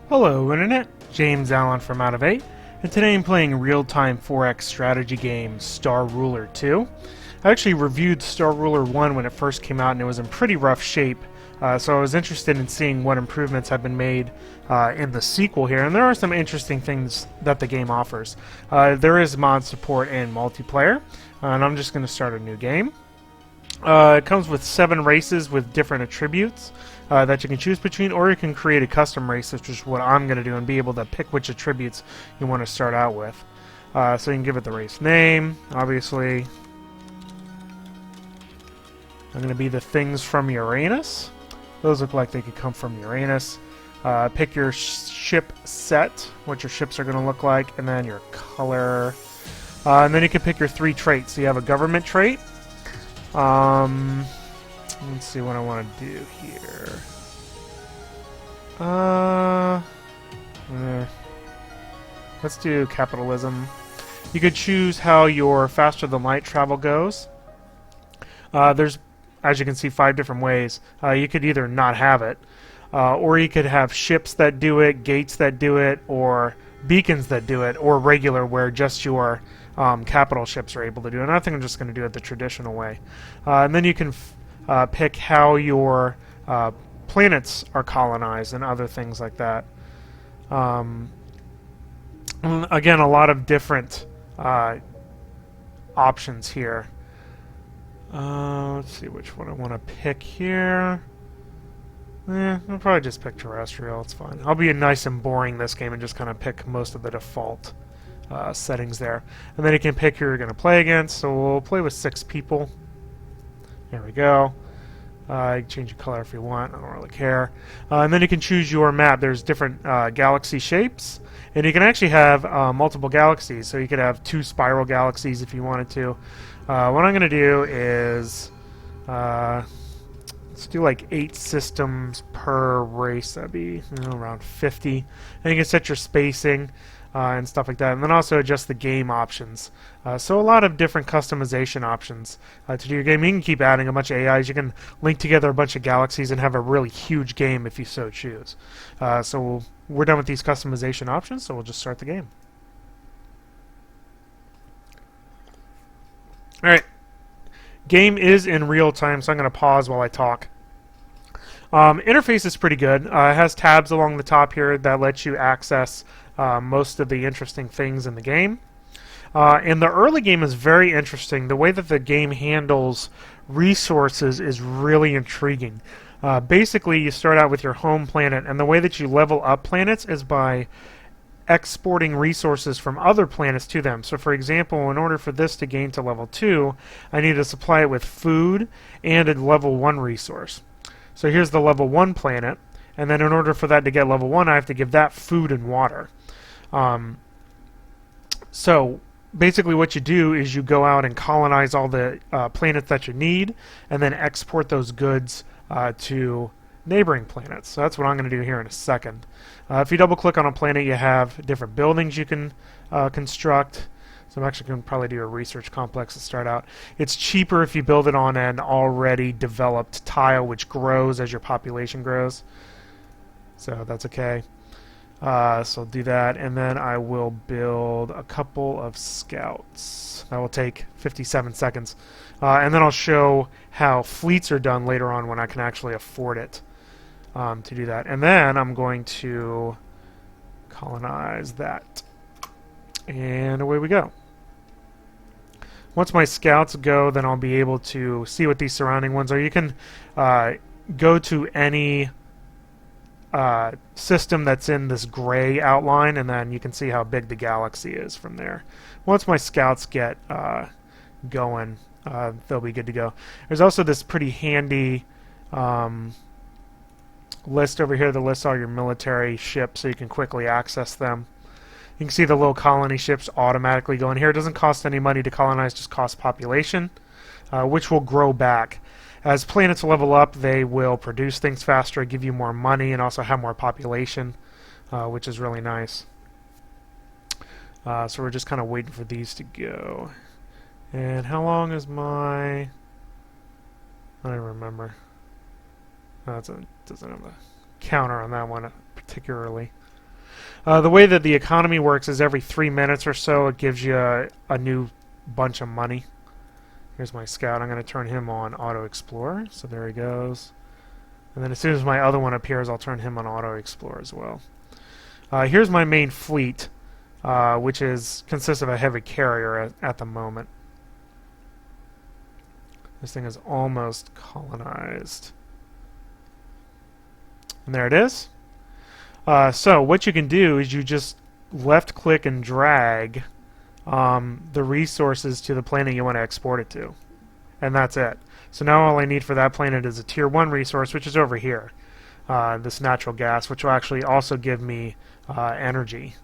Hello Internet, James Allen from Out of 8, and today I'm playing real-time 4X strategy game Star Ruler 2. I actually reviewed Star Ruler 1 when it first came out and it was in pretty rough shape, so I was interested in seeing what improvements have been made in the sequel here, and there are some interesting things that the game offers. There is mod support and multiplayer, and I'm just going to start a new game. It comes with 7 races with different attributes that you can choose between, or you can create a custom race, which is what I'm going to do, and be able to pick which attributes you want to start out with. So you can give it the race name, obviously. I'm going to be the things from Uranus. Those look like they could come from Uranus. Pick your ship set, what your ships are going to look like, and then your color. And then you can pick your 3 traits. So you have a government trait. Let's see what I want to do here. Let's do capitalism. You could choose how your faster than light travel goes. There's, as you can see, 5 different ways. You could either not have it, or you could have ships that do it, gates that do it, or beacons that do it, or regular where just your capital ships are able to do it. And I think I'm just going to do it the traditional way. And then you can pick how your planets are colonized and other things like that. Again, a lot of different options here. Let's see which one I want to pick here. I'll probably just pick terrestrial. It's fine. I'll be nice and boring this game and just kind of pick most of the default settings there. And then you can pick who you're going to play against. So we'll play with 6 people. There we go. You can change your color if you want. I don't really care. And then you can choose your map. There's different galaxy shapes. And you can actually have multiple galaxies. So you could have 2 spiral galaxies if you wanted to. What I'm going to do is... let's do like 8 systems per race. That'd be around 50. And you can set your spacing and stuff like that. And then also adjust the game options. So a lot of different customization options to do your game. You can keep adding a bunch of AIs. You can link together a bunch of galaxies and have a really huge game if you so choose. So we're done with these customization options, so we'll just start the game. Alright. Game is in real time, so I'm going to pause while I talk. Interface is pretty good. It has tabs along the top here that let you access most of the interesting things in the game. And the early game is very interesting. The way that the game handles resources is really intriguing. Basically, you start out with your home planet, and the way that you level up planets is by exporting resources from other planets to them. So for example, in order for this to gain to level 2, I need to supply it with food and a level 1 resource. So here's the level 1 planet, and then in order for that to get level 1, I have to give that food and water. So basically what you do is you go out and colonize all the planets that you need, and then export those goods to neighboring planets. So that's what I'm going to do here in a second. If you double click on a planet, you have different buildings you can construct. So I'm actually going to probably do a research complex to start out. It's cheaper if you build it on an already developed tile, which grows as your population grows. So that's okay. So I'll do that, and then I will build a couple of scouts. That will take 57 seconds. And then I'll show how fleets are done later on when I can actually afford it to do that. And then I'm going to colonize that. And away we go. Once my scouts go, then I'll be able to see what these surrounding ones are. You can go to any system that's in this gray outline, and then you can see how big the galaxy is from there. Once my scouts get going, they'll be good to go. There's also this pretty handy list over here that lists all your military ships so you can quickly access them. You can see the little colony ships automatically go in here. It doesn't cost any money to colonize, just costs population, which will grow back. As planets level up, they will produce things faster, give you more money, and also have more population, which is really nice. So we're just kind of waiting for these to go. And how long is my... I don't remember. No, it doesn't have a counter on that one particularly. The way that the economy works is every 3 minutes or so it gives you a new bunch of money. Here's my scout. I'm going to turn him on Auto Explorer. So there he goes. And then as soon as my other one appears, I'll turn him on Auto Explorer as well. Here's my main fleet, which consists of a heavy carrier at the moment. This thing is almost colonized. And there it is. So what you can do is you just left-click and drag the resources to the planet you want to export it to. And that's it. So now all I need for that planet is a Tier 1 resource, which is over here. This natural gas, which will actually also give me energy,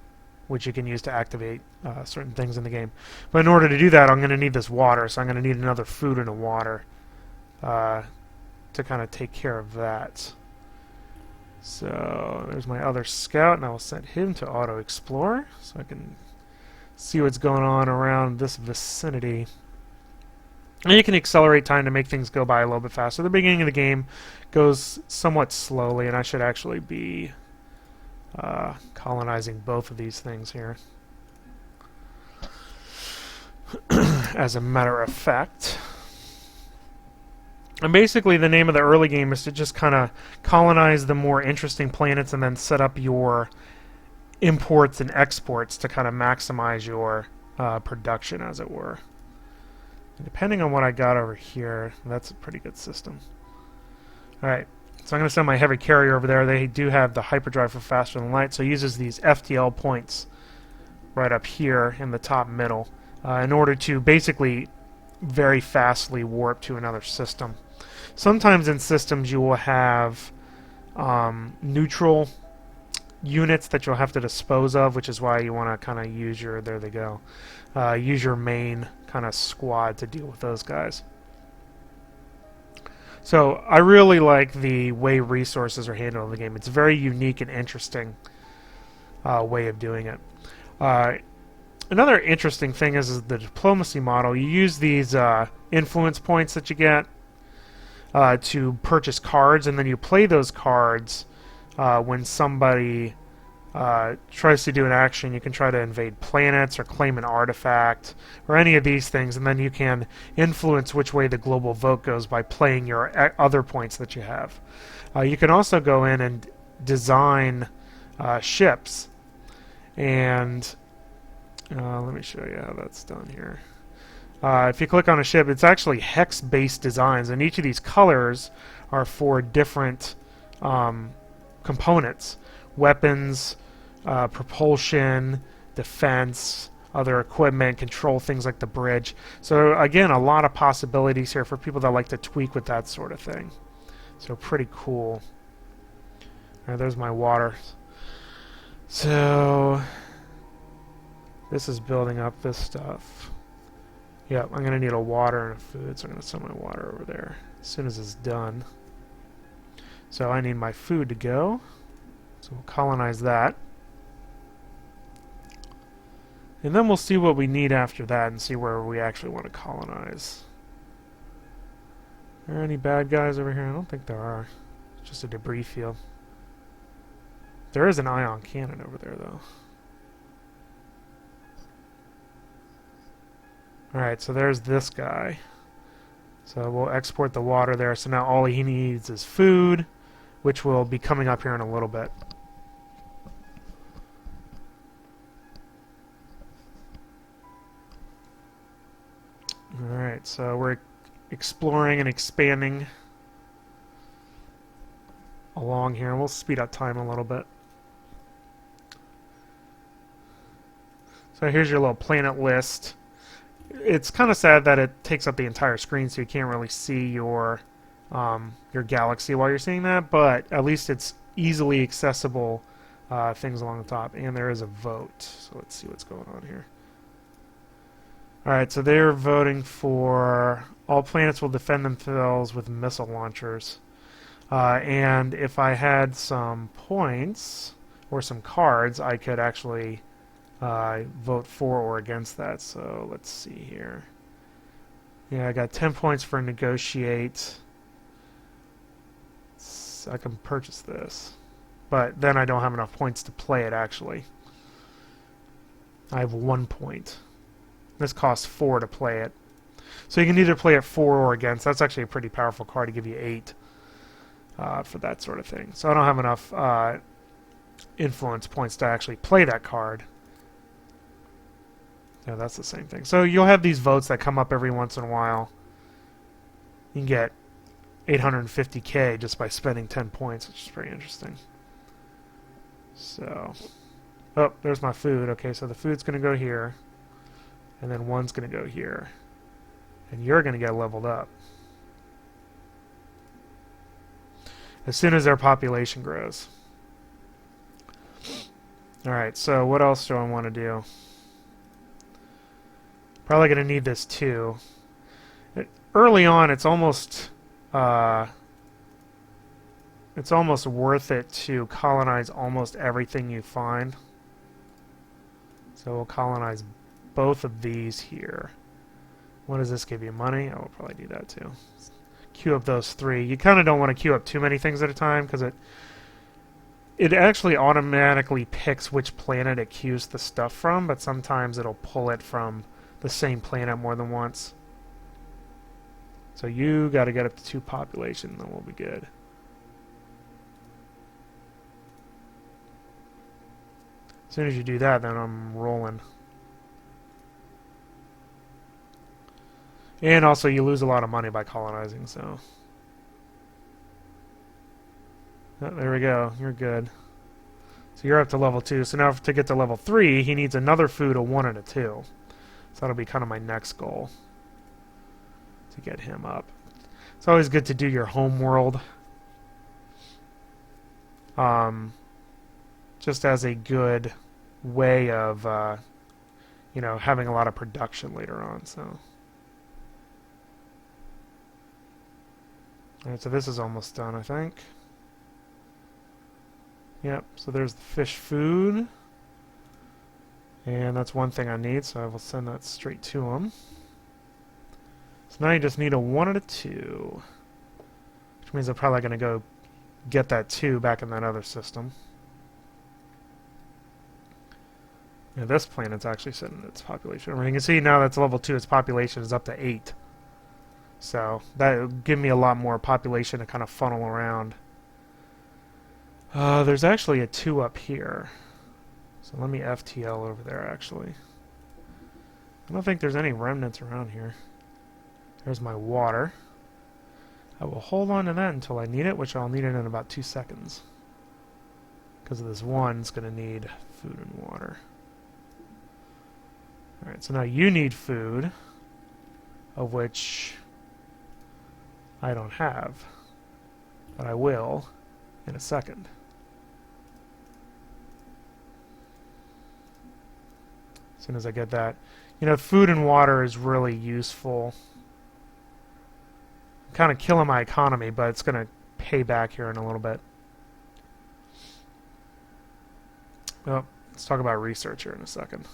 which you can use to activate certain things in the game. But in order to do that, I'm going to need this water, so I'm going to need another food and a water to kind of take care of that. So there's my other scout, and I will send him to Auto Explorer so I can see what's going on around this vicinity. And you can accelerate time to make things go by a little bit faster. The beginning of the game goes somewhat slowly, and I should actually be colonizing both of these things here. As a matter of fact. And basically the name of the early game is to just kind of colonize the more interesting planets and then set up your imports and exports to kind of maximize your production, as it were. And depending on what I got over here, that's a pretty good system. Alright, so I'm going to send my heavy carrier over there. They do have the hyperdrive for faster than light, so it uses these FTL points right up here in the top middle in order to basically very fastly warp to another system. Sometimes in systems you will have neutral units that you'll have to dispose of, which is why you want to kind of use your, there they go, use your main kind of squad to deal with those guys. So I really like the way resources are handled in the game. It's a very unique and interesting way of doing it. Another interesting thing is the diplomacy model. You use these influence points that you get to purchase cards, and then you play those cards when somebody tries to do an action. You can try to invade planets or claim an artifact or any of these things, and then you can influence which way the global vote goes by playing your other points that you have. You can also go in and design ships, and let me show you how that's done here. If you click on a ship, it's actually hex-based designs, and each of these colors are for different components. Weapons, propulsion, defense, other equipment, control things like the bridge. So again, a lot of possibilities here for people that like to tweak with that sort of thing. So pretty cool. Alright, there's my water. So this is building up this stuff. Yep, I'm going to need a water and a food, so I'm going to send my water over there as soon as it's done. So I need my food to go. So we'll colonize that. And then we'll see what we need after that and see where we actually want to colonize. Are there any bad guys over here? I don't think there are. It's just a debris field. There is an ion cannon over there, though. Alright, so there's this guy. So we'll export the water there. So now all he needs is food, which will be coming up here in a little bit. Alright, so we're exploring and expanding along here. We'll speed up time a little bit. So here's your little planet list. It's kind of sad that it takes up the entire screen, so you can't really see your galaxy while you're seeing that, but at least it's easily accessible things along the top. And there is a vote, so let's see what's going on here. Alright, so they're voting for all planets will defend themselves with missile launchers. And if I had some points or some cards, I could actually vote for or against that. So let's see here. Yeah, I got 10 points for negotiate. So I can purchase this. but then I don't have enough points to play it, actually. I have 1 point. This costs 4 to play it. So you can either play it for or against. That's actually a pretty powerful card to give you 8 for that sort of thing. So I don't have enough influence points to actually play that card. Yeah, that's the same thing. So you'll have these votes that come up every once in a while. You can get 850k just by spending 10 points, which is pretty interesting. So, oh, there's my food. Okay, so the food's going to go here, and then 1's going to go here, and you're going to get leveled up as soon as their population grows. Alright, so what else do I want to do? Probably going to need this too. Early on, it's almost worth it to colonize almost everything you find. So we'll colonize both of these here. What does this give you? Money? Oh, we'll probably do that too. Queue up those 3. You kind of don't want to queue up too many things at a time because it actually automatically picks which planet it queues the stuff from, but sometimes it'll pull it from the same planet more than once. So you got to get up to 2 population, then we'll be good. As soon as you do that, then I'm rolling. And also, you lose a lot of money by colonizing, so... Oh, there we go. You're good. So you're up to level 2. So now to get to level 3, he needs another food, a 1 and a 2. So that'll be kind of my next goal, to get him up. It's always good to do your home world. Just as a good way of, you know, having a lot of production later on, so... Alright, so this is almost done, I think. Yep, so there's the fish food. And that's one thing I need, so I will send that straight to him. So now you just need a 1 and a 2. Which means I'm probably going to go get that 2 back in that other system. Yeah, this planet's actually setting its population. You can see now that's level 2, its population is up to 8. So that will give me a lot more population to kind of funnel around. There's actually a 2 up here. So let me FTL over there, actually. I don't think there's any remnants around here. There's my water. I will hold on to that until I need it, which I'll need it in about 2 seconds. Because of this 1's going to need food and water. Alright, so now you need food, of which I don't have, but I will in a second. As soon as I get that. You know, food and water is really useful. I'm kind of killing my economy, but it's going to pay back here in a little bit. Well, let's talk about research here in a second.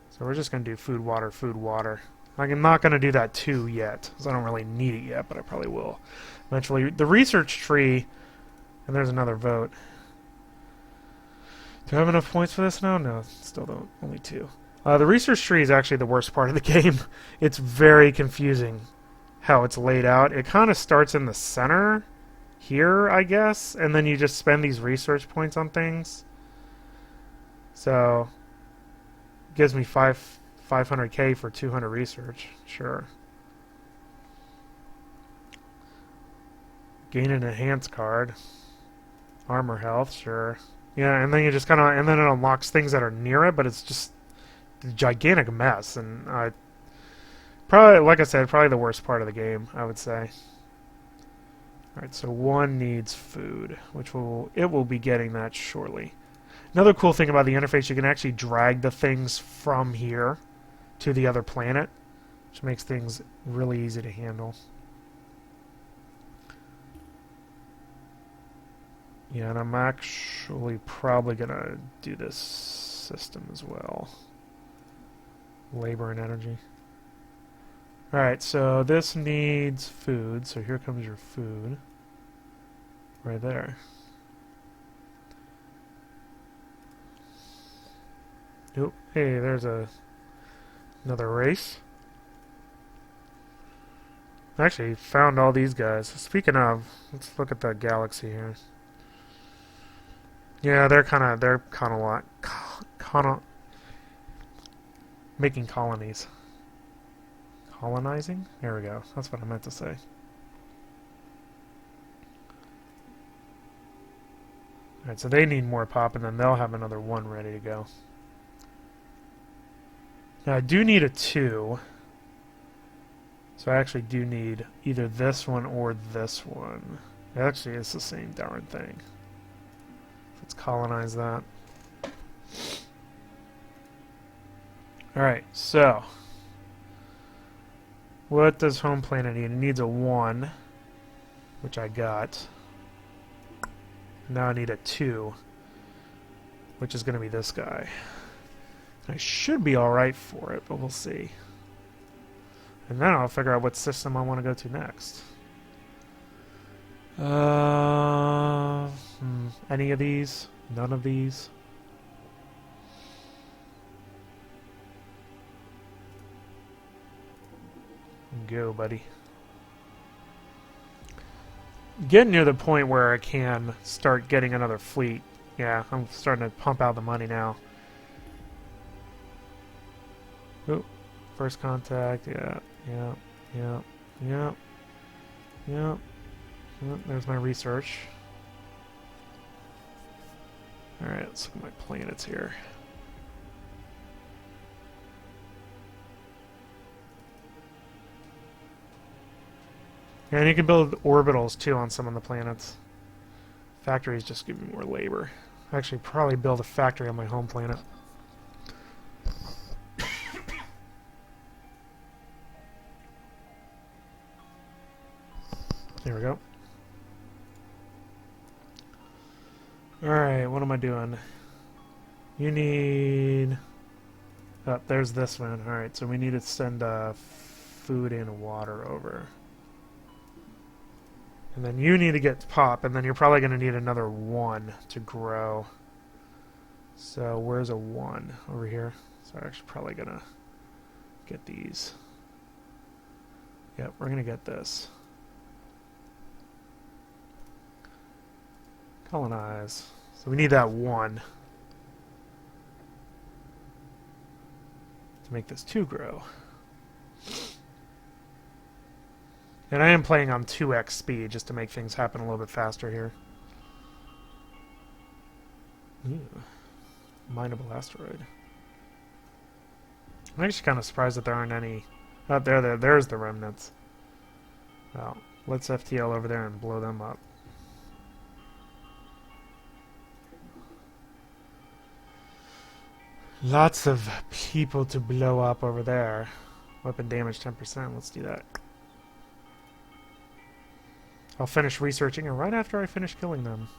So we're just going to do food, water, food, water. I'm not going to do that 2 yet, because I don't really need it yet, but I probably will eventually. The research tree, and there's another vote. Do I have enough points for this now? No, still don't. Only 2. The research tree is actually the worst part of the game. It's very confusing how it's laid out. It kind of starts in the center here, I guess, and then you just spend these research points on things. So, it gives me 500k for 200 research. Sure. Gain an enhanced card. Armor health, sure. Yeah, and then you just kind of, and then it unlocks things that are near it, but it's just a gigantic mess, and probably, like I said, probably the worst part of the game, I would say. Alright, so 1 needs food, which it will be getting that shortly. Another cool thing about the interface, you can actually drag the things from here to the other planet, which makes things really easy to handle. Yeah, and I'm actually probably going to do this system as well. Labor and energy. Alright, so this needs food, so here comes your food. Right there. Oh, hey, there's another race. I actually found all these guys. Speaking of, let's look at the galaxy here. Yeah, they're kind of like kind of making colonies. Colonizing? There we go. That's what I meant to say. Alright, so they need more pop, and then they'll have another one ready to go. Now, I do need a 2. So I actually do need either this one or this one. Actually, it's the same darn thing. Let's colonize that. Alright, so what does home planet need? It needs a 1, which I got. Now I need a 2, which is going to be this guy. I should be alright for it, but we'll see. And then I'll figure out what system I want to go to next. Any of these? None of these? Go, buddy. Getting near the point where I can start getting another fleet. Yeah, I'm starting to pump out the money now. Oh, first contact. Yeah. There's my research. Alright, let's look at my planets here. And you can build orbitals too on some of the planets. Factories just give me more labor. Actually, probably build a factory on my home planet. There we go. Alright, what am I doing? You need... Oh, there's this one. Alright, so we need to send food and water over. And then you need to get pop, and then you're probably going to need another 1 to grow. So where's a 1? Over here. So I'm actually probably going to get these. Yep, we're going to get this. Colonize. So we need that 1 to make this 2 grow. And I am playing on 2x speed just to make things happen a little bit faster here. Ooh. Mineable asteroid. I'm actually kind of surprised that there aren't any... Oh, there's the remnants. Well, let's FTL over there and blow them up. Lots of people to blow up over there. Weapon damage 10%. Let's do that. I'll finish researching, and right after I finish killing them.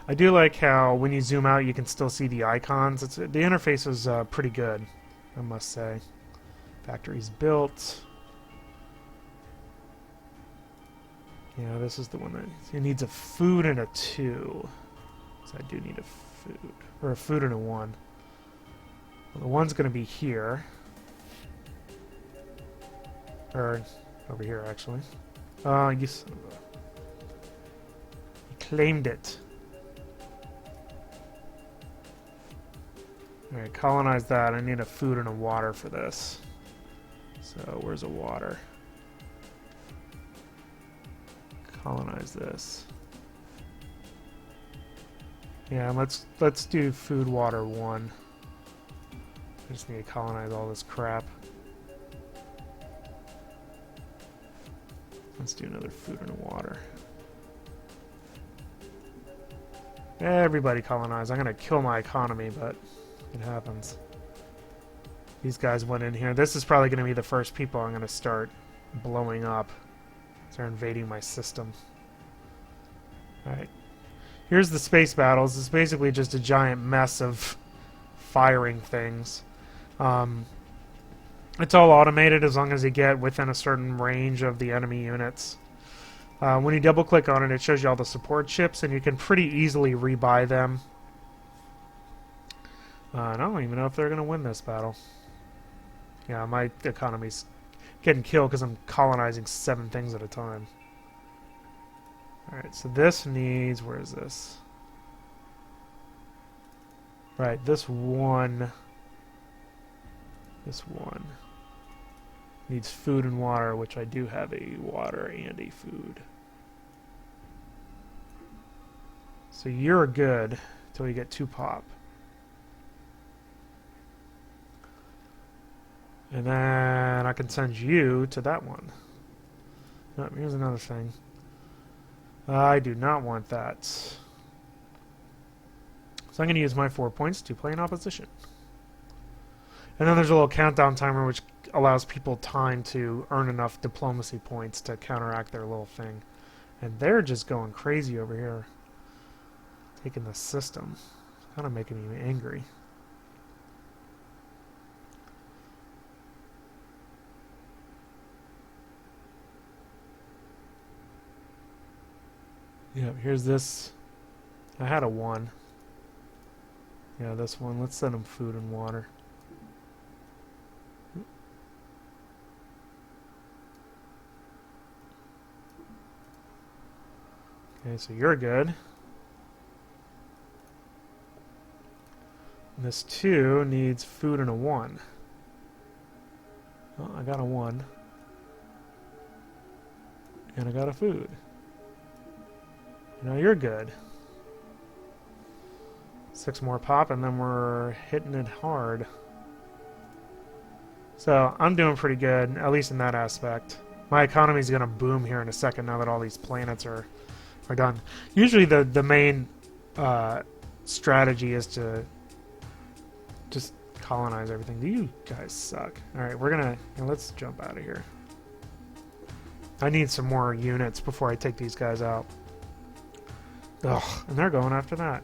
I do like how when you zoom out you can still see the icons. The interface is pretty good, I must say. Factories built. Yeah, this is the one that... It needs a food and a 2. So I do need a food. Or a food and a 1. Well, the 1's going to be here. Or over here, actually. You son of a... You claimed it. Alright, colonize that. I need a food and a water for this. So, where's the water? Colonize this. Yeah, let's do food, water 1. I just need to colonize all this crap. Let's do another food and water. Everybody colonize. I'm gonna kill my economy, but it happens. These guys went in here. This is probably gonna be the first people I'm gonna start blowing up. They're invading my system. Alright. Here's the space battles. It's basically just a giant mess of firing things. It's all automated as long as you get within a certain range of the enemy units. When you double click on it, it shows you all the support ships, and you can pretty easily rebuy them. I don't even know if they're going to win this battle. Yeah, my economy's getting killed because I'm colonizing 7 things at a time. Alright, so this needs... Where is this? Right, this one needs food and water, which I do have a water and a food. So you're good until you get 2 pop. And then I can send you to that one. Oh, here's another thing. I do not want that. So I'm going to use my 4 points to play in opposition. And then there's a little countdown timer which allows people time to earn enough diplomacy points to counteract their little thing. And they're just going crazy over here. Taking the system. Kind of making me angry. Yeah, here's this. I had a 1. Yeah, this one. Let's send them food and water. Okay, so you're good. And this 2 needs food and a 1. Oh, I got a 1. And I got a food. Now you're good. 6 more pop, and then we're hitting it hard. So I'm doing pretty good, at least in that aspect. My economy's going to boom here in a second now that all these planets are done. Usually the main strategy is to just colonize everything. You guys suck. Alright, we're going to... Let's jump out of here. I need some more units before I take these guys out. Ugh, and they're going after that.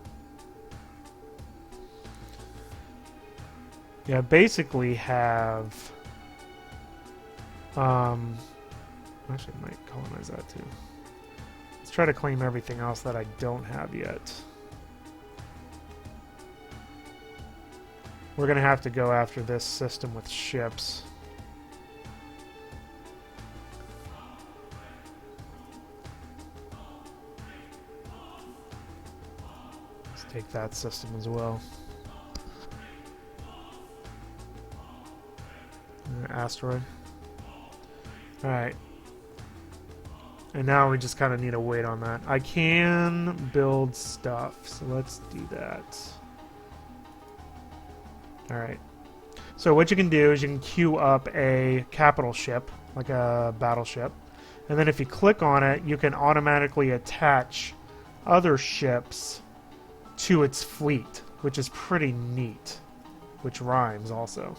Yeah, basically have... actually, I might colonize that too. Let's try to claim everything else that I don't have yet. We're going to have to go after this system with ships. Let's take that system as well. Asteroid. Alright. And now we just kind of need to wait on that. I can build stuff, so let's do that. Alright. So what you can do is you can queue up a capital ship, like a battleship. And then if you click on it, you can automatically attach other ships to its fleet, which is pretty neat. Which rhymes also.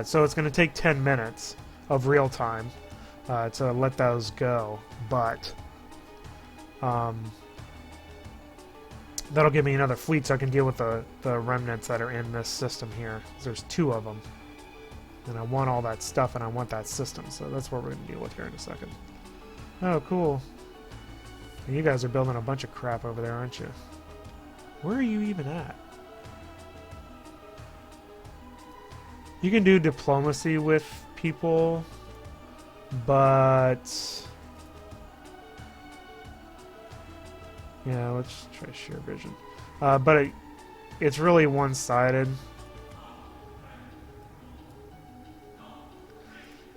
So it's going to take 10 minutes of real time to let those go, but that'll give me another fleet so I can deal with the remnants that are in this system here. There's 2 of them. And I want all that stuff and I want that system, so that's what we're going to deal with here in a second. Oh, cool. You guys are building a bunch of crap over there, aren't you? Where are you even at? You can do diplomacy with people, but... Yeah, let's try share vision. But it's really one-sided.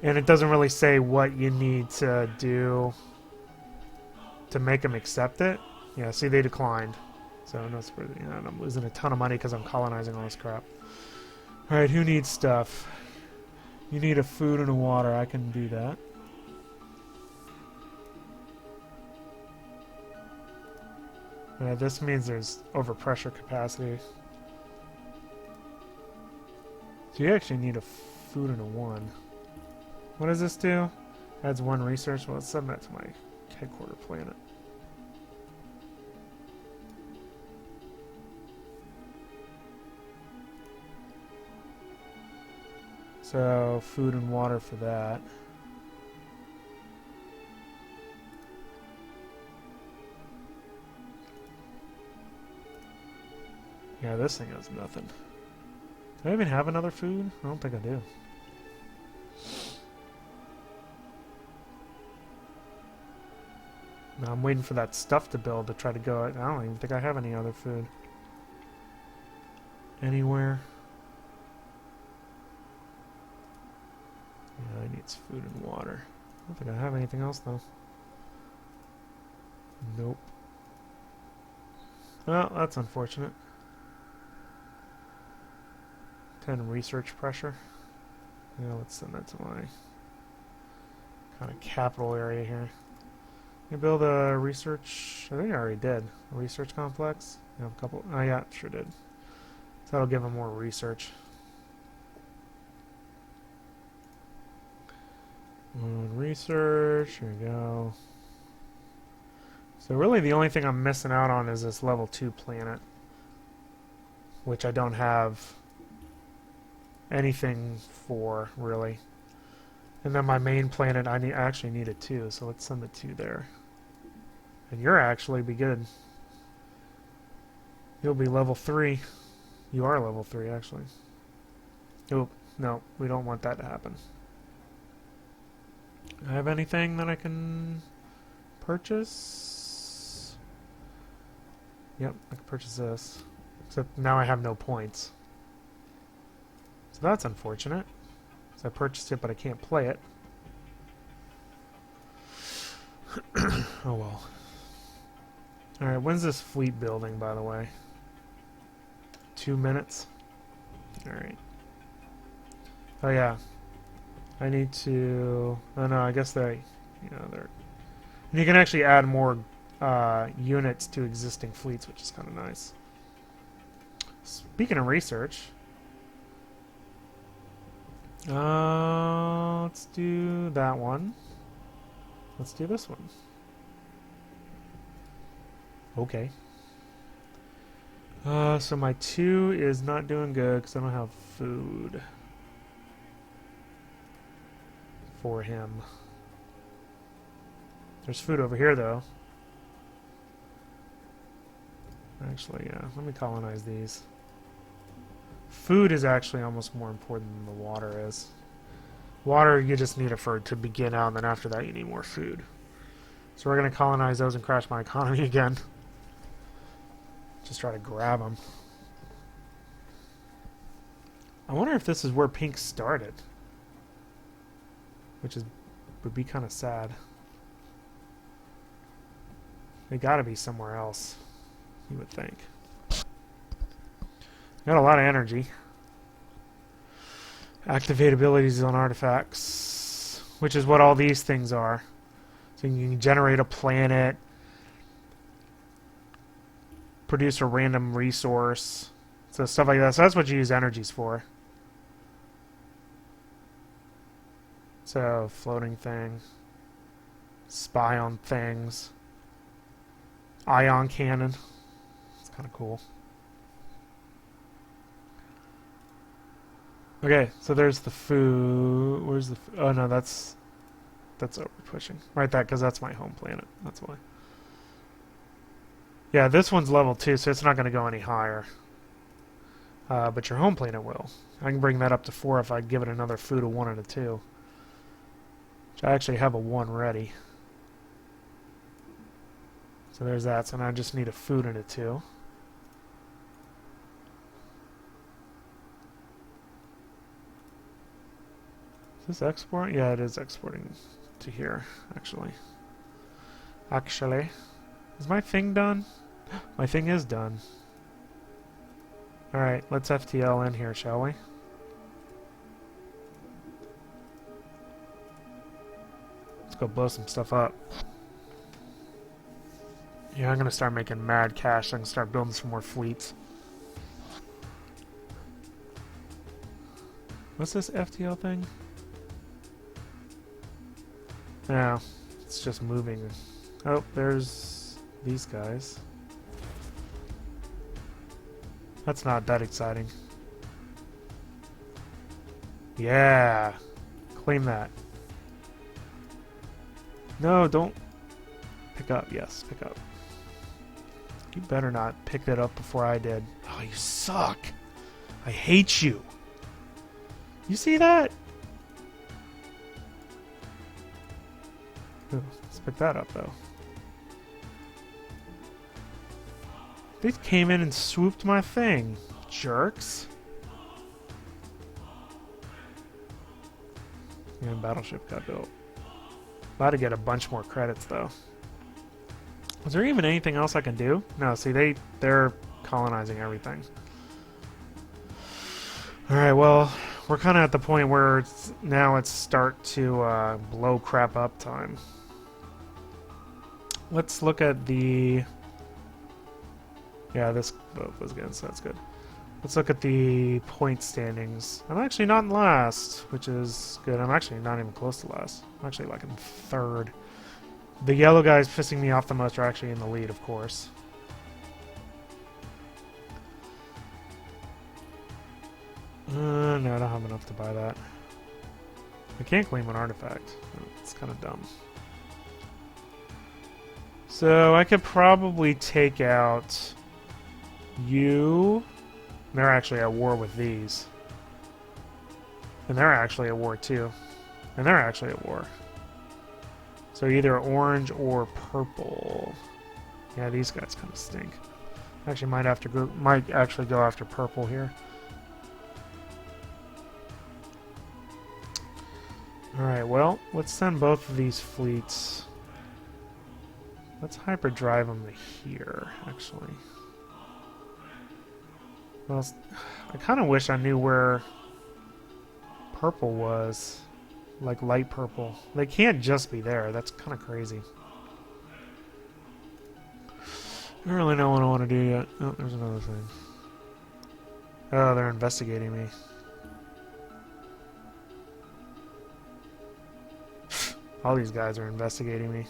And it doesn't really say what you need to do to make them accept it. Yeah, see, they declined. So that's pretty, you know, I'm losing a ton of money because I'm colonizing all this crap. Alright, who needs stuff? You need a food and a water. I can do that. This means there's overpressure capacity. So you actually need a food and a 1. What does this do? Adds 1 research. Well, let's send that to my headquarter planet. So, food and water for that. Yeah, this thing has nothing. Do I even have another food? I don't think I do. No, I'm waiting for that stuff to build to try to go. I don't even think I have any other food. Anywhere. Yeah, I need food and water. I don't think I have anything else though. Nope. Well, that's unfortunate. 10 research pressure. Yeah, let's send that to my kind of capital area here. You build a research. I think I already did. A research complex. I have a couple. Oh yeah, sure did. So that'll give them more research. Research. Here we go. So really, the only thing I'm missing out on is this level 2 planet, which I don't have anything for really. And then my main planet, I actually need it too. So let's send the 2 there. And you're actually be good. You'll be level 3. You are level 3, actually. Oop, no, we don't want that to happen. I have anything that I can purchase? Yep, I can purchase this. Except now I have no points. So that's unfortunate. So I purchased it, but I can't play it. Oh well. Alright, when's this fleet building, by the way? 2 minutes? Alright. Oh yeah. I need to... Oh no, I guess they're... You know, they're... And you can actually add more units to existing fleets, which is kind of nice. Speaking of research... let's do that one. Let's do this one. Okay. So my 2 is not doing good because I don't have food for him. There's food over here though. Actually, yeah, let me colonize these. Food is actually almost more important than the water is. Water, you just need it for to begin out, and then after that you need more food. So we're going to colonize those and crash my economy again. Just try to grab them. I wonder if this is where pink started. Which would be kind of sad. They gotta be somewhere else, you would think. Got a lot of energy. Activate abilities on artifacts, which is what all these things are. So you can generate a planet, produce a random resource, so stuff like that. So that's what you use energies for. So floating thing, spy on things, ion cannon. It's kind of cool. Okay, so there's the food. Where's the food? Oh no, that's over pushing. Right, because that's my home planet. That's why. Yeah, this one's level 2, so it's not going to go any higher. But your home planet will. I can bring that up to 4 if I give it another food, a 1 and a 2. Which I actually have a 1 ready. So there's that. So now I just need a food and a 2. Is this export? Yeah, it is exporting to here, actually. Is my thing done? My thing is done. Alright, let's FTL in here, shall we? Let's go blow some stuff up. Yeah, I'm gonna start making mad cash so I can start building some more fleets. What's this FTL thing? Yeah, it's just moving. Oh, there's these guys. That's not that exciting. Yeah! Claim that. No, don't. Pick up, yes, pick up. You better not pick that up before I did. Oh, you suck. I hate you. You see that? Ooh, let's pick that up, though. They came in and swooped my thing. Jerks. And battleship got built. About to get a bunch more credits, though. Is there even anything else I can do? No, see, they're colonizing everything. Alright, well, we're kind of at the point where it's start to blow crap up time. Let's look at the... Yeah, this boat was good, so that's good. Let's look at the point standings. I'm actually not in last, which is good. I'm actually not even close to last. I'm actually like in third. The yellow guys pissing me off the most are actually in the lead, of course. No, I don't have enough to buy that. I can't claim an artifact. It's kind of dumb. So I could probably take out you. They're actually at war with these. And they're actually at war too. And they're actually at war. So either orange or purple. Yeah, these guys kind of stink. Actually, might actually go after purple here. Alright, well, let's send both of these fleets. Let's hyperdrive them to here, actually. Well, I kind of wish I knew where purple was. Like light purple. They can't just be there. That's kind of crazy. I don't really know what I want to do yet. Oh, there's another thing. Oh, they're investigating me. All these guys are investigating me.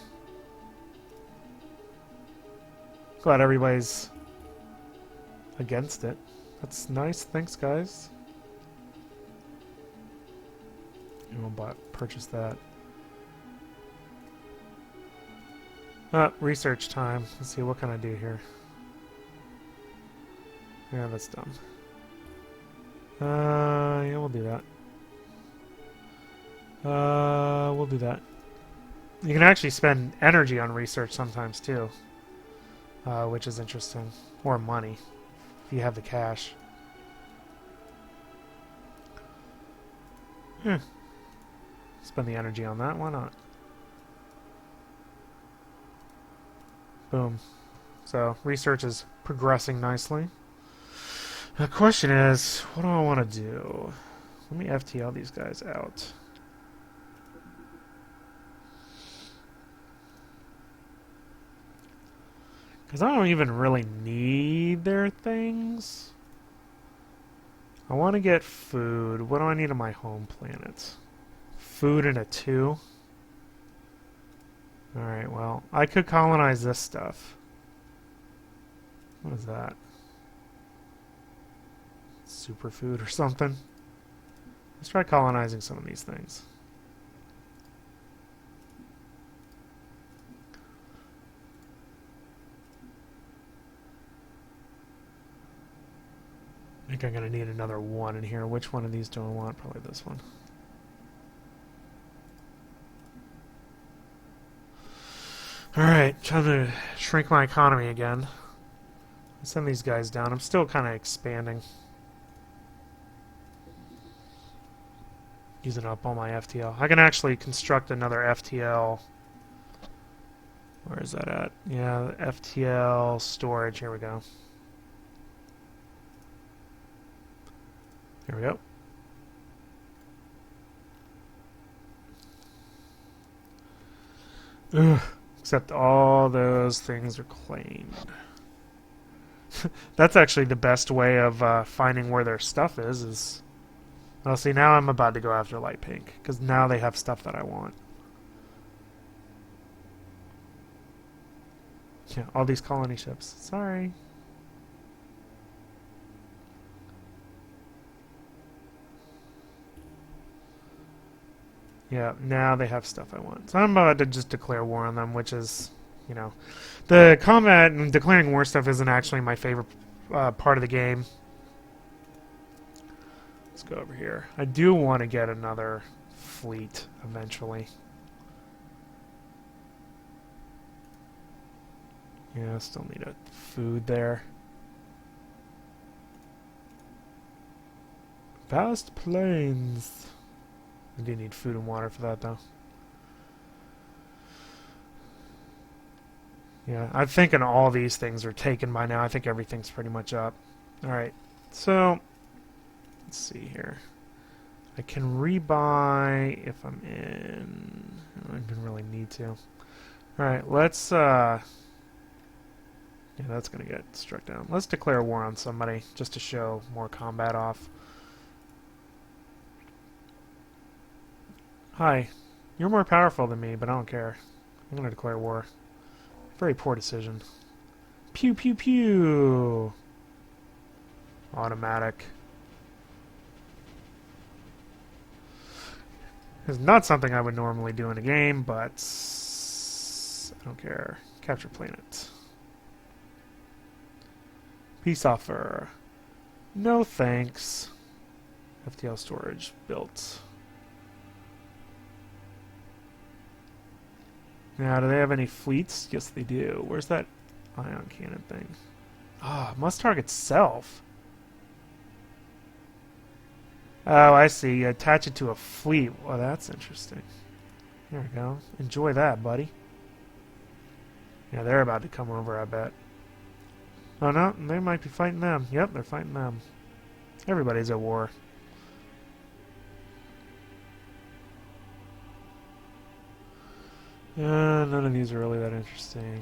Glad everybody's against it. That's nice. Thanks, guys. And we'll purchase that. Research time. Let's see, what can I do here? Yeah, that's done. Yeah, we'll do that. We'll do that. You can actually spend energy on research sometimes, too. Which is interesting. Or money, if you have the cash. Spend the energy on that, why not? Boom. So, research is progressing nicely. The question is, what do I want to do? Let me FTL these guys out. Because I don't even really need their things. I want to get food. What do I need on my home planet? Food and a 2. Alright, well, I could colonize this stuff. What is that? Superfood or something? Let's try colonizing some of these things. I think I'm going to need another 1 in here. Which one of these do I want? Probably this one. Alright, trying to shrink my economy again. Send these guys down. I'm still kind of expanding. Using up all my FTL. I can actually construct another FTL. Where is that at? Yeah, FTL storage. Here we go. Here we go. Ugh. Except all those things are claimed. That's actually the best way of finding where their stuff is. Well, see, now I'm about to go after light pink, because now they have stuff that I want. Yeah, all these colony ships. Sorry. Yeah, now they have stuff I want. So I'm about to just declare war on them, which is you know, the combat and declaring war stuff isn't actually my favorite part of the game. Let's go over here. I do want to get another fleet eventually. Yeah, I still need a food there. Vast plains. I do need food and water for that, though. Yeah, I'm thinking all these things are taken by now. I think everything's pretty much up. Alright, so let's see here. I can rebuy if I'm in. I don't really need to. Alright, let's yeah, that's gonna get struck down. Let's declare war on somebody just to show more combat off. Hi, you're more powerful than me, but I don't care. I'm gonna declare war. Very poor decision. Pew pew pew! Automatic. It's not something I would normally do in a game, but I don't care. Capture planet. Peace offer. No thanks. FTL storage built. Now, do they have any fleets? Yes, they do. Where's that ion cannon thing? Ah, must target self. Oh, I see. You attach it to a fleet. Well, that's interesting. There we go. Enjoy that, buddy. Yeah, they're about to come over, I bet. Oh, no, they might be fighting them. Yep, they're fighting them. Everybody's at war. None of these are really that interesting.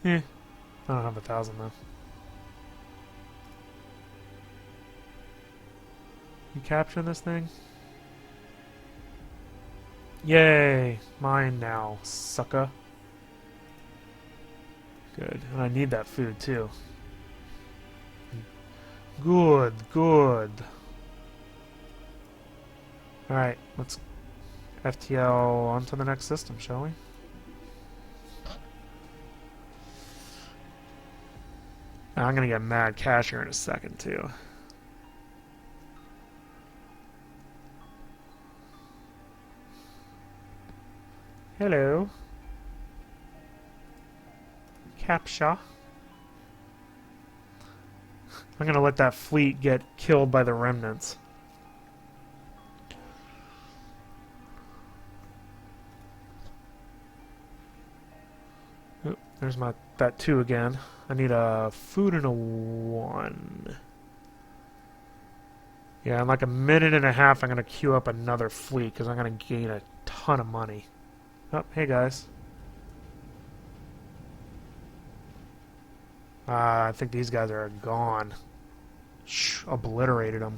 I don't have 1,000 though. You capturing this thing? Yay! Mine now, sucker. Good. And I need that food too. Good, good. Alright, let's FTL onto the next system, shall we? I'm gonna get mad cash here in a second, too. Hello. Capsha. I'm gonna let that fleet get killed by the remnants. There's that 2 again. I need a food and a 1. Yeah, in like a minute and a half I'm going to queue up another fleet because I'm going to gain a ton of money. Oh, hey guys. I think these guys are gone. Shh, obliterated them.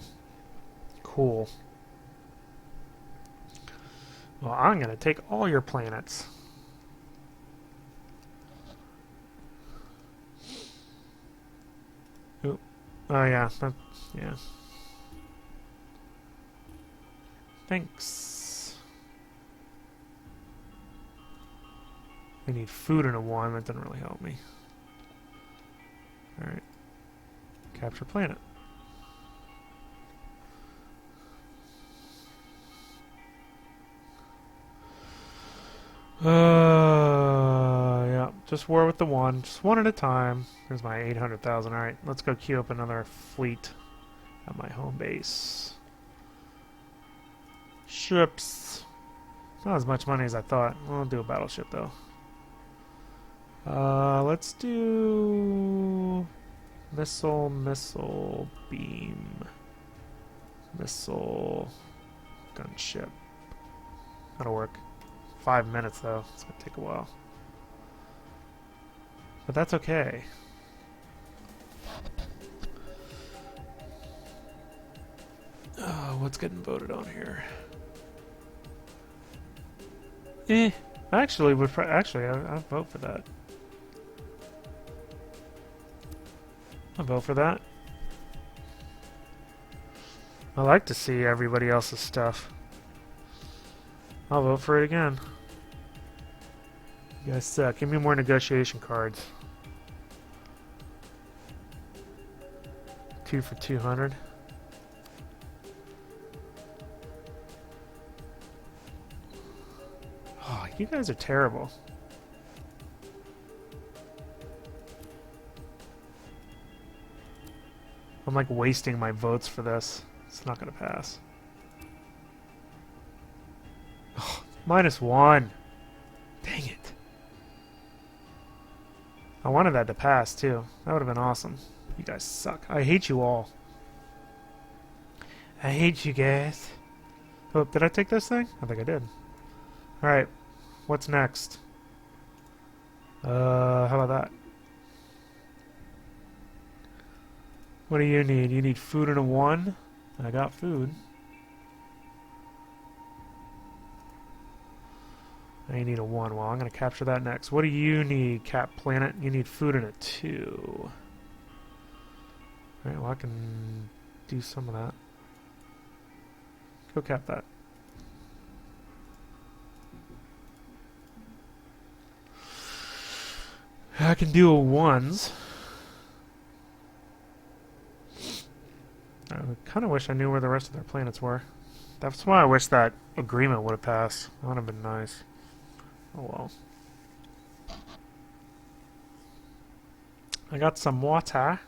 Cool. Well, I'm going to take all your planets. Oh yeah, yeah. Thanks. I need food in a 1, that didn't really help me. Alright. Capture planet. Yeah, just war with the 1. Just 1 at a time. Here's my 800,000. Alright, let's go queue up another fleet at my home base. Ships. Not as much money as I thought. I'll do a battleship, though. Let's do... Missile, beam. Missile, gunship. That'll work. 5 minutes, though. It's going to take a while. But that's okay. What's getting voted on here? Actually, I'd vote for that. I'll vote for that. I like to see everybody else's stuff. I'll vote for it again. You guys suck. Give me more negotiation cards. 2 for 200. Oh, you guys are terrible. I'm like wasting my votes for this. It's not gonna pass. Oh, -1. Dang it. I wanted that to pass too. That would have been awesome. You guys suck. I hate you all. I hate you guys. Oh, did I take this thing? I think I did. Alright. What's next? How about that? What do you need? You need food and a 1? I got food. Now you need a 1. Well, I'm going to capture that next. What do you need, Cap Planet? You need food and a 2. Alright, well I can do some of that. Go cap that. I can do a 1s. I kind of wish I knew where the rest of their planets were. That's why I wish that agreement would have passed. That would have been nice. Oh well. I got some water.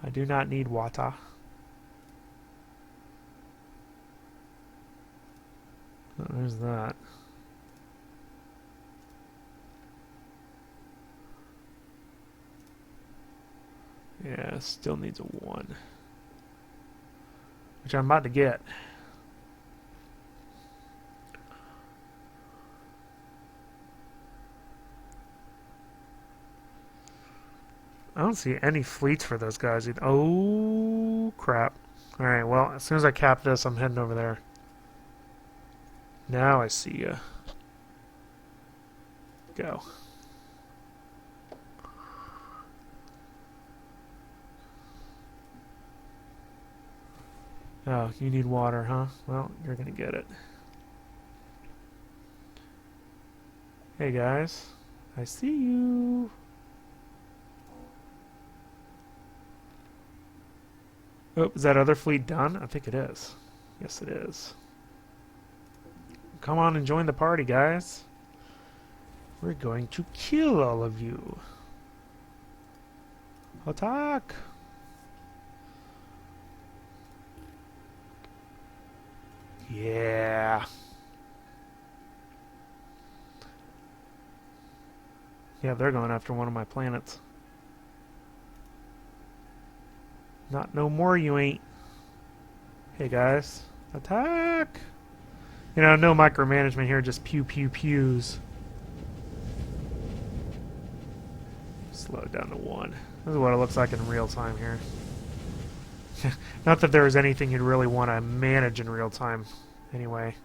I do not need water. Oh, there's that. Yeah, still needs a 1. Which I'm about to get. I don't see any fleets for those guys either. Oh, crap. Alright, well, as soon as I cap this, I'm heading over there. Now I see ya. Go. Oh, you need water, huh? Well, you're gonna get it. Hey guys, I see you. Oh, is that other fleet done? I think it is. Yes, it is. Come on and join the party, guys. We're going to kill all of you. Attack! Yeah. Yeah, they're going after one of my planets. Not no more, you ain't. Hey guys, attack! You know, no micromanagement here, just pew pew pews. Slow it down to 1. This is what it looks like in real time here. Not that there is anything you'd really want to manage in real time. Anyway,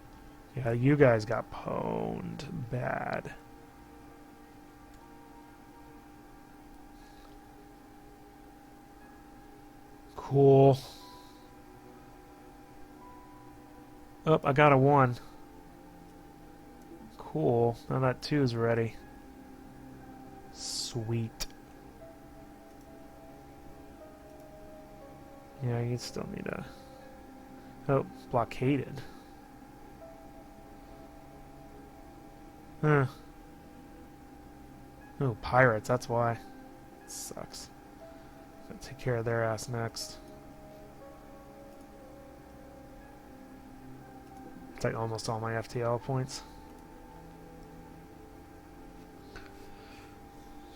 yeah, you guys got pwned bad. Cool. Oh, I got a 1. Cool. Now that 2 is ready. Sweet. Yeah, you still need a... Oh, blockaded. Huh. Oh, pirates, that's why. Sucks. Gotta take care of their ass next. It's like almost all my FTL points.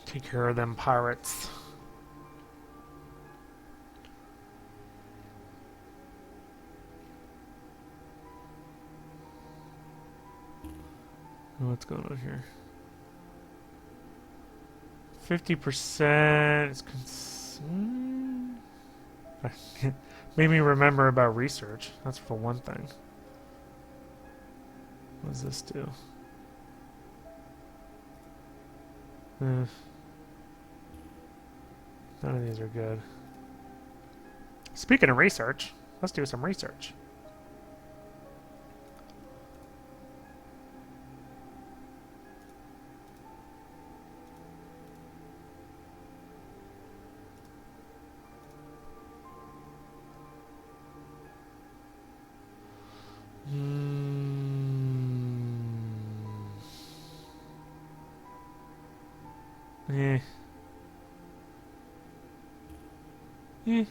Take care of them pirates. What's going on here? 50% is made me remember about research. That's for one thing. What does this do? None of these are good. Speaking of research, let's do some research. Eh. Eh.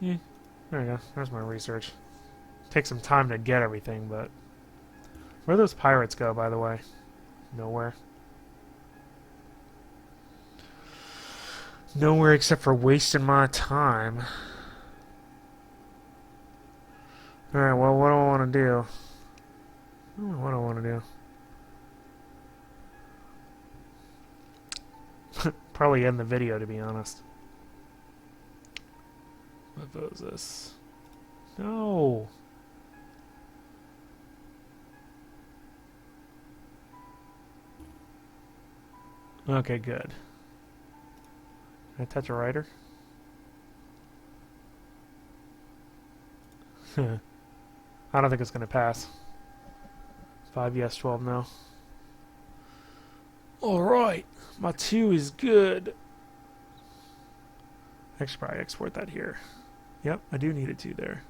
Eh. There we go. There's my research. Take some time to get everything, but... Where'd those pirates go, by the way? Nowhere. Nowhere except for wasting my time. Alright, well, what do I want to do? I don't know what I want to do. Probably end the video, to be honest. What was this? No! Okay, good. Can I touch a writer? I don't think it's going to pass. 5 yes, 12 no. Alright, my 2 is good. I should probably export that here. Yep, I do need a 2 there.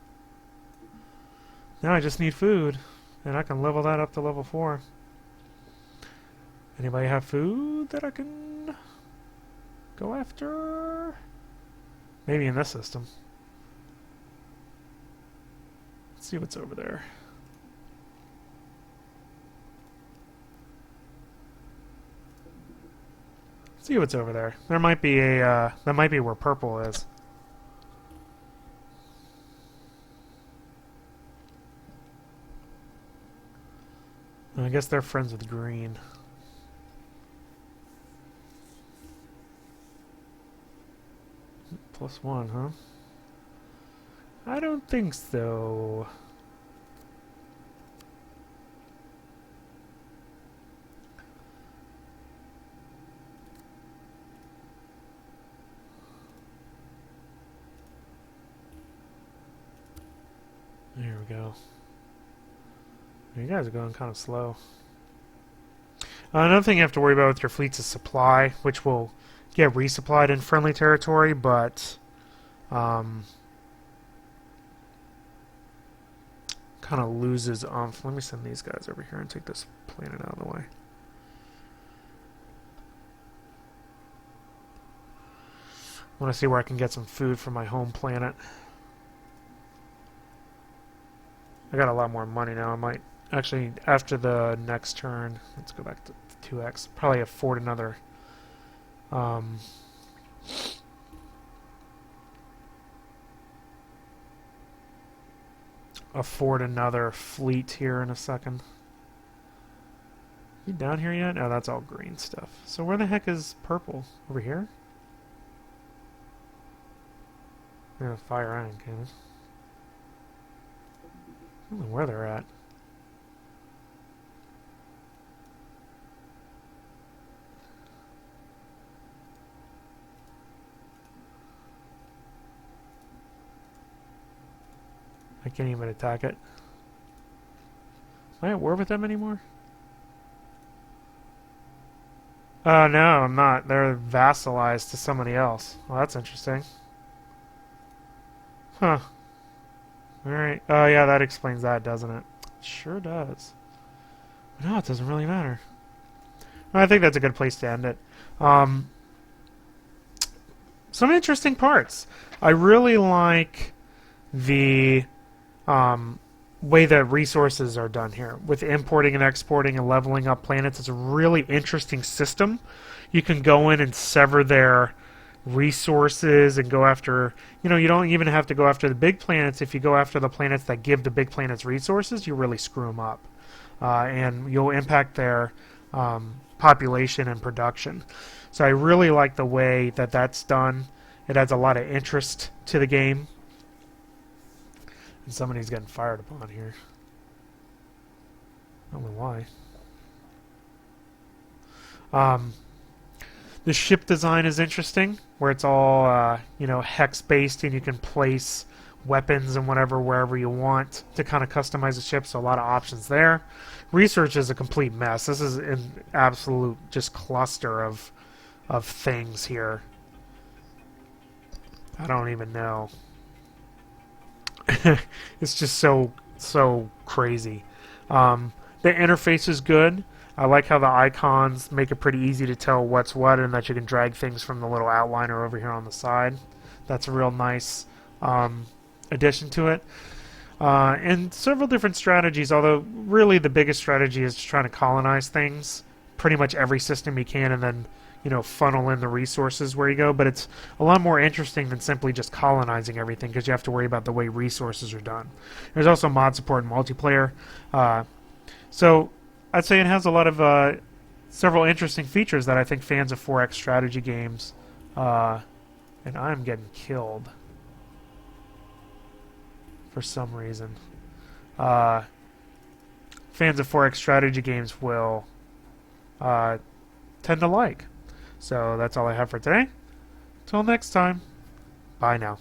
Now I just need food, and I can level that up to level 4. Anybody have food that I can go after? Maybe in this system. Let's see what's over there. See what's over there. There might be a, that might be where purple is. I guess they're friends with green. +1, huh? I don't think so. There we go. You guys are going kind of slow. Another thing you have to worry about with your fleets is supply, which will get resupplied in friendly territory, but kind of loses oomph. Let me send these guys over here and take this planet out of the way. I want to see where I can get some food for my home planet. I got a lot more money now. I might actually, after the next turn, let's go back to 2x, probably afford another fleet here in a second. You down here yet? Oh, that's all green stuff. So where the heck is purple? Over here? Yeah, fire iron cannon. I don't know where they're at. I can't even attack it. Am I at war with them anymore? Oh, no, I'm not. They're vassalized to somebody else. Well, that's interesting. Huh. Alright. Oh, yeah, that explains that, doesn't it? It sure does. No, it doesn't really matter. I think that's a good place to end it. Some interesting parts. I really like the way that resources are done here. With importing and exporting and leveling up planets, it's a really interesting system. You can go in and sever their resources and go after, you know, you don't even have to go after the big planets. If you go after the planets that give the big planets resources, you really screw them up. And you'll impact their population and production. So I really like the way that that's done. It adds a lot of interest to the game. And somebody's getting fired upon here. I don't know why. The ship design is interesting, where it's all you know, hex based, and you can place weapons and whatever wherever you want to kind of customize the ship. So a lot of options there. Research is a complete mess. This is an absolute just cluster of things here. I don't even know. It's just so crazy. The interface is good. I like how the icons make it pretty easy to tell what's what, and that you can drag things from the little outliner over here on the side. That's a real nice addition to it. And several different strategies, although really the biggest strategy is just trying to colonize things, pretty much every system you can, and then funnel in the resources where you go. But it's a lot more interesting than simply just colonizing everything, because you have to worry about the way resources are done. There's also mod support and multiplayer. So I'd say it has a lot of several interesting features that I think fans of 4X strategy games, and I'm getting killed for some reason. Fans of 4X strategy games will tend to like. So that's all I have for today. Till next time, bye now.